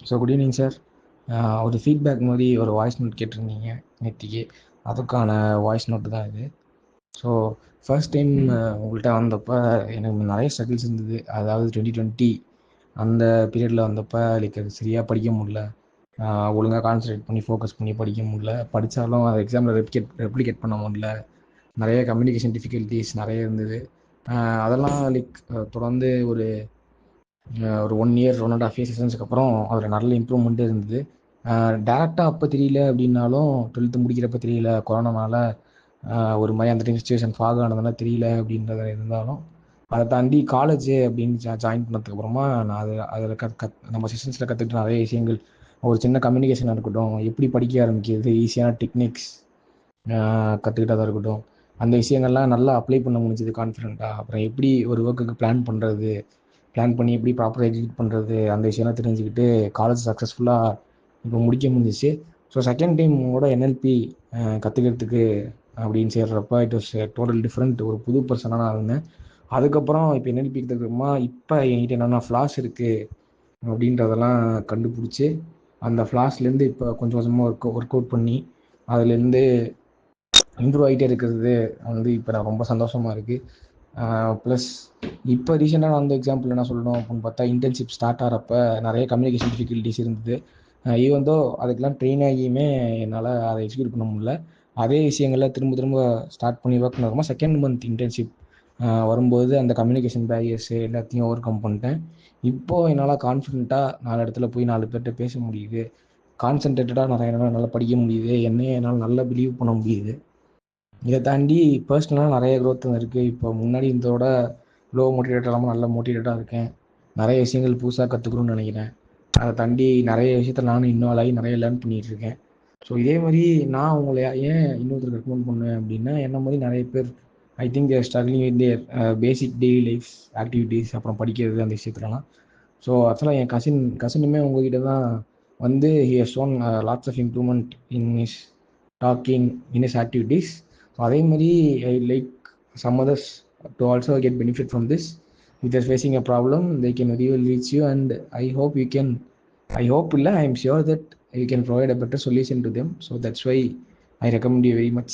So good evening sir. ஒரு feedback மாதிரி ஒரு வாய்ஸ் நோட் கேட்டிருந்தீங்க நேத்திக்கு. அதுக்கான வாய்ஸ் நோட்டு தான் இது. ஸோ ஃபர்ஸ்ட் டைம் உங்கள்கிட்ட வந்தப்போ எனக்கு நிறைய ஸ்ட்ரகிள்ஸ் இருந்தது. அதாவது 2020 அந்த பீரியடில் வந்தப்போ லைக் அது சரியாக படிக்க முடியல, ஒழுங்காக கான்சன்ட்ரேட் பண்ணி ஃபோக்கஸ் பண்ணி படிக்க முடியல. படித்தாலும் அது எக்ஸாமில் ரெப்ளிகேட் பண்ண முடியல. நிறைய கம்யூனிகேஷன் டிஃபிகல்ட்டிஸ் நிறைய இருந்தது. அதெல்லாம் லைக் தொடர்ந்து ஒரு 1 இயர் 1.5 இயர் செஷன்ஸ்க்கு அப்புறம் அதில் நல்ல இம்ப்ரூவ்மெண்ட்டே இருந்தது. டேரெக்டாக அப்போ தெரியல அப்படின்னாலும் 12th முடிக்கிறப்ப தெரியல, கொரோனானால ஒரு மாதிரி அந்த டைம் சுச்சுவேஷன் ஃபாக் ஆனதுனால தெரியல அப்படின்றத இருந்தாலும், அதை தாண்டி காலேஜ் அப்படின்னு ஜாயின் பண்ணதுக்கு அப்புறமா நான் அதில் நம்ம செஷன்ஸில் கற்றுக்கிட்ட நிறைய விஷயங்கள், ஒரு சின்ன கம்யூனிகேஷனாக இருக்கட்டும், எப்படி படிக்க ஆரம்பிக்கிறது, ஈஸியான டெக்னிக்ஸ் கற்றுக்கிட்டதாக இருக்கட்டும், அந்த விஷயங்கள்லாம் நல்லா அப்ளை பண்ண முடிஞ்சது கான்ஃபிடென்ட்டாக. அப்புறம் எப்படி ஒரு ஒர்க்குக்கு பிளான் பண்ணி எப்படி ப்ராப்பராக எக்ஸிக்யூட் பண்ணுறது, அந்த விஷயம்லாம் தெரிஞ்சுக்கிட்டு காலேஜ் சக்ஸஸ்ஃபுல்லாக இப்போ முடிக்க முடிஞ்சிச்சு. ஸோ செகண்ட் டைம் உங்களோட NLP கற்றுக்கிறதுக்கு அப்படின்னு சேர்றப்ப இட் வாஸ் டோட்டல் டிஃப்ரெண்ட். ஒரு புது பர்சனாக நான் இருந்தேன். அதுக்கப்புறம் இப்போ NLP கற்றுக்கிறோமா, இப்போ என்கிட்ட என்னென்ன ஃப்ளாஸ் இருக்குது அப்படின்றதெல்லாம் கண்டுபிடிச்சி, அந்த ஃப்ளாஸ்லேருந்து இப்போ கொஞ்சம் கொஞ்சமாக ஒர்க் அவுட் பண்ணி அதுலேருந்து இம்ப்ரூவ் ஆகிட்டே இருக்கிறது இப்போ நான் ரொம்ப சந்தோஷமாக இருக்குது. ப்ளஸ் இப்போ ரீசெண்டாக அந்த எக்ஸாம்பிள் என்ன சொல்லணும் அப்படின்னு பார்த்தா, இன்டர்ன்ஷிப் ஸ்டார்ட் ஆகிறப்ப நிறைய கம்யூனிகேஷன் டிஃபிகல்ட்டிஸ் இருந்தது. ஈவன் தோ அதுக்கெல்லாம் ட்ரெயின் ஆகியுமே என்னால் அதை எக்ஸிக்யூட் பண்ண முடியல. அதே விஷயங்களில் திரும்ப திரும்ப ஸ்டார்ட் பண்ணி ஒர்க் பண்ணுறோமா, செகண்ட் மந்த் இன்டர்ன்ஷிப் வரும்போது அந்த கம்யூனிகேஷன் பேரியர்ஸ் எல்லாத்தையும் ஓவர் கம் பண்ணிட்டேன். இப்போது என்னால் கான்ஃபிடென்ட்டாக 4 இடத்துல போய் 4 பேர்கிட்ட பேச முடியுது, கான்சன்ட்ரேட்டடாக நிறைய நல்லா படிக்க முடியுது, என்னையே என்னால் நல்லா பிலீவ் பண்ண முடியுது. இதை தாண்டி பர்சனலாக நிறைய க்ரோத் இருக்குது. இப்போ முன்னாடி இதோட லோ மோட்டிவேட் இல்லாமல் நல்ல மோட்டிவேட்டாக இருக்கேன். நிறைய விஷயங்கள் புதுசாக கற்றுக்கணும்னு நினைக்கிறேன். அதை தாண்டி நிறைய விஷயத்த நானும் இன்வால்வ் ஆகி நிறைய லேர்ன் பண்ணிகிட்ருக்கேன். ஸோ இதே மாதிரி நான் உங்களை ஏன் இன்னொருத்தருக்கு ரெக்கமெண்ட் பண்ணுவேன் அப்படின்னா, என்ன மாதிரி நிறைய பேர் I think struggling with their basic daily life activities, அப்புறம் படிக்கிறது, அந்த விஷயத்துலலாம். ஸோ ஆக்சுவலாக என் கசினுமே உங்ககிட்ட தான் வந்து he has shown lots of improvement in his talking, in his activities. So அதே மாதிரி I like some others to also get benefit from this. If they're facing a problem, they can really reach you, and I hope you can. I hope illa, I am sure that you can provide a better solution to them. So that's why I recommend you very much.